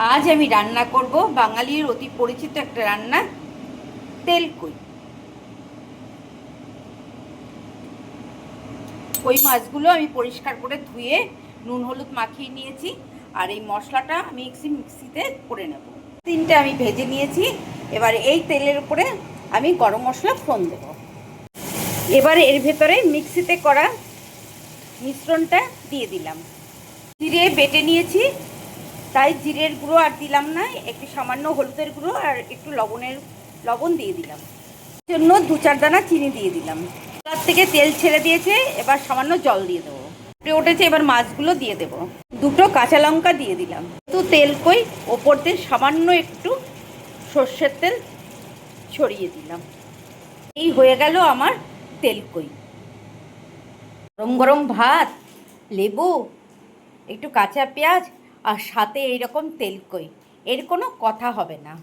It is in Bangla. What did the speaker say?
আজ আমি রান্না করব বাঙালির অতি পরিচিত একটা রান্না, তেলকই। কই মাছগুলো আমি পরিষ্কার করে ধুয়ে নুন হলুদ মাখিয়ে নিয়েছি, আর এই মশলাটা আমি মিক্সিতে করে নেব। তিনটে আমি ভেজে নিয়েছি। এবার এই তেলের উপরে আমি গরম মশলা ফোড়ন দেব। এবার এর ভেতরে মিক্সিতে করা মিশ্রণটা দিয়ে দিলাম। জিরে বেটে নিয়েছি, তাই জিরের গুঁড়ো আর দিলাম না, একটু সামান্য হলুদের গুঁড়ো আর একটু লবণ দিয়ে দিলাম। জন্য 2-4 দানা চিনি দিয়ে দিলাম। তার থেকে তেল ছেড়ে দিয়েছে, এবার সামান্য জল দিয়ে দেবো। ফুটে উঠেছে, এবার মাছগুলো দিয়ে দেবো। 2টো কাঁচা লঙ্কা দিয়ে দিলাম। তো তেলকই ওপর দিয়ে সামান্য একটু সর্ষের তেল ছড়িয়ে দিলাম। এই হয়ে গেল আমার তেলকই। গরম গরম ভাত, লেবু, একটু কাঁচা পেঁয়াজ আর সাথে এইরকম তেলকই, এর কোনো কথা হবে না।